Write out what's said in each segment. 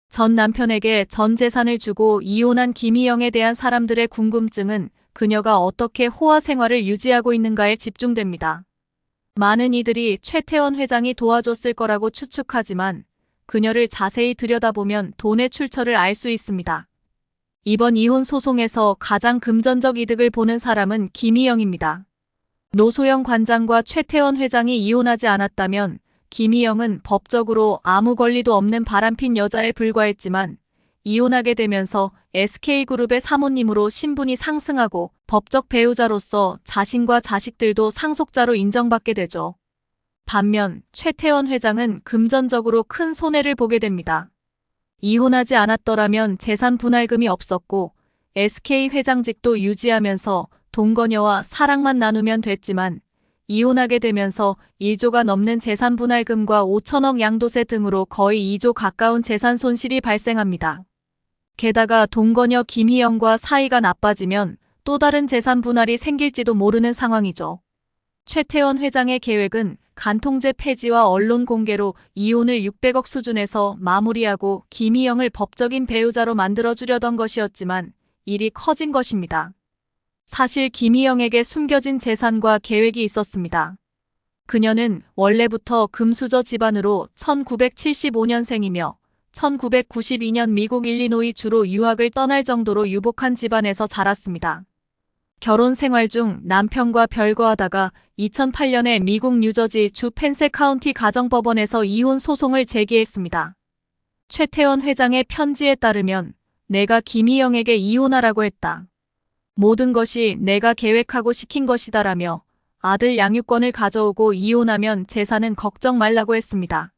전 남편에게 전 재산을 주고 이혼한 김희영에 대한 사람들의 궁금증은 그녀가 어떻게 호화 생활을 유지하고 있는가에 집중됩니다. 많은 이들이 최태원 회장이 도와줬을 거라고 추측하지만 그녀를 자세히 들여다보면 돈의 출처를 알 수 있습니다. 이번 이혼 소송에서 가장 금전적 이득을 보는 사람은 김희영입니다. 노소영 관장과 최태원 회장이 이혼하지 않았다면 김희영은 법적으로 아무 권리도 없는 바람핀 여자에 불과했지만 이혼하게 되면서 SK그룹의 사모님으로 신분이 상승하고 법적 배우자로서 자신과 자식들도 상속자로 인정받게 되죠. 반면 최태원 회장은 금전적으로 큰 손해를 보게 됩니다. 이혼하지 않았더라면 재산 분할금이 없었고 SK 회장직도 유지하면서 동거녀와 사랑만 나누면 됐지만 이혼하게 되면서 1조가 넘는 재산 분할금과 5천억 양도세 등으로 거의 2조 가까운 재산 손실이 발생합니다. 게다가 동거녀 김희영과 사이가 나빠지면 또 다른 재산 분할이 생길지도 모르는 상황이죠. 최태원 회장의 계획은 간통죄 폐지와 언론 공개로 이혼을 600억 수준에서 마무리하고 김희영을 법적인 배우자로 만들어주려던 것이었지만 일이 커진 것입니다. 사실 김희영에게 숨겨진 재산과 계획이 있었습니다. 그녀는 원래부터 금수저 집안으로 1975년생이며 1992년 미국 일리노이 주로 유학을 떠날 정도로 유복한 집안에서 자랐습니다. 결혼 생활 중 남편과 별거하다가 2008년에 미국 뉴저지 주 펜세 카운티 가정법원에서 이혼 소송을 제기했습니다. 최태원 회장의 편지에 따르면 내가 김희영에게 이혼하라고 했다. 모든 것이 내가 계획하고 시킨 것이다라며 아들 양육권을 가져오고 이혼하면 재산은 걱정 말라고 했습니다.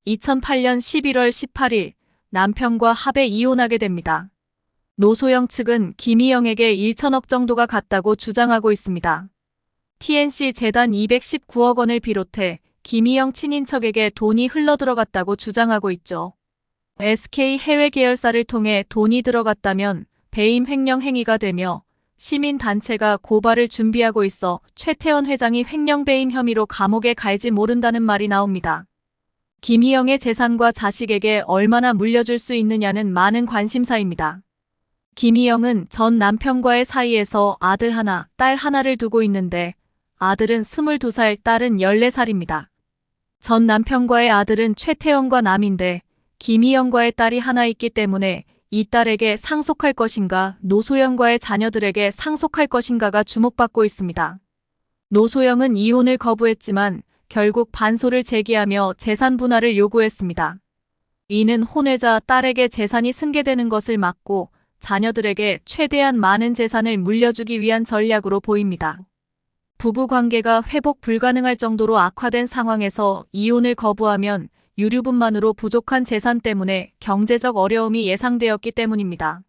2008년 11월 18일 남편과 합의 이혼하게 됩니다. 노소영 측은 김희영에게 1천억 정도가 갔다고 주장하고 있습니다. TNC 재단 219억 원을 비롯해 김희영 친인척에게 돈이 흘러들어갔다고 주장하고 있죠. SK 해외 계열사를 통해 돈이 들어갔다면 배임 횡령 행위가 되며 시민단체가 고발을 준비하고 있어 최태원 회장이 횡령 배임 혐의로 감옥에 갈지 모른다는 말이 나옵니다. 김희영의 재산과 자식에게 얼마나 물려줄 수 있느냐는 많은 관심사입니다. 김희영은 전 남편과의 사이에서 아들 하나, 딸 하나를 두고 있는데 아들은 22살, 딸은 14살입니다. 전 남편과의 아들은 최태원과 남인데 김희영과의 딸이 하나 있기 때문에 이 딸에게 상속할 것인가 노소영과의 자녀들에게 상속할 것인가가 주목받고 있습니다. 노소영은 이혼을 거부했지만 결국 반소를 제기하며 재산 분할을 요구했습니다. 이는 혼외자 딸에게 재산이 승계되는 것을 막고 자녀들에게 최대한 많은 재산을 물려주기 위한 전략으로 보입니다. 부부 관계가 회복 불가능할 정도로 악화된 상황에서 이혼을 거부하면 유류분만으로 부족한 재산 때문에 경제적 어려움이 예상되었기 때문입니다.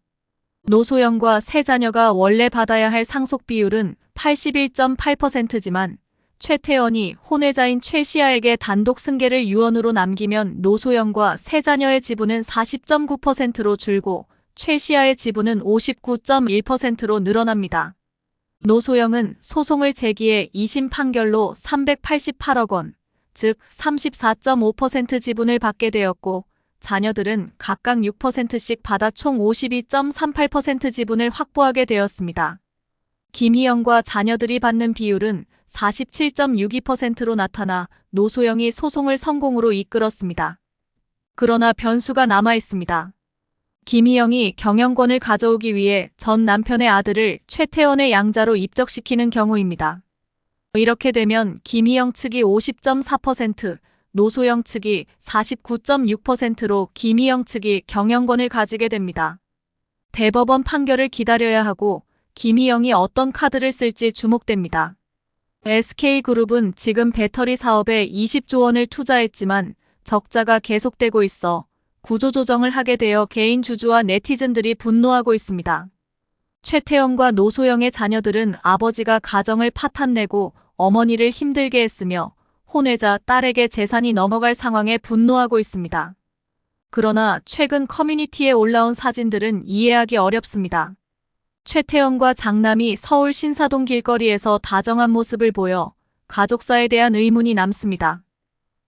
노소영과 세 자녀가 원래 받아야 할 상속 비율은 81.8%지만 최태원이 혼외자인 최시아에게 단독 승계를 유언으로 남기면 노소영과 세 자녀의 지분은 40.9%로 줄고 최시아의 지분은 59.1%로 늘어납니다. 노소영은 소송을 제기해 2심 판결로 388억 원, 즉 34.5% 지분을 받게 되었고 자녀들은 각각 6%씩 받아 총 52.38% 지분을 확보하게 되었습니다. 김희영과 자녀들이 받는 비율은 47.62%로 나타나 노소영이 소송을 성공으로 이끌었습니다. 그러나 변수가 남아 있습니다. 김희영이 경영권을 가져오기 위해 전 남편의 아들을 최태원의 양자로 입적시키는 경우입니다. 이렇게 되면 김희영 측이 50.4%, 노소영 측이 49.6%로 김희영 측이 경영권을 가지게 됩니다. 대법원 판결을 기다려야 하고 김희영이 어떤 카드를 쓸지 주목됩니다. SK그룹은 지금 배터리 사업에 20조 원을 투자했지만 적자가 계속되고 있어 구조조정을 하게 되어 개인 주주와 네티즌들이 분노하고 있습니다. 최태원과 노소영의 자녀들은 아버지가 가정을 파탄내고 어머니를 힘들게 했으며 혼외자 딸에게 재산이 넘어갈 상황에 분노하고 있습니다. 그러나 최근 커뮤니티에 올라온 사진들은 이해하기 어렵습니다. 최태원과 장남이 서울 신사동 길거리에서 다정한 모습을 보여 가족사에 대한 의문이 남습니다.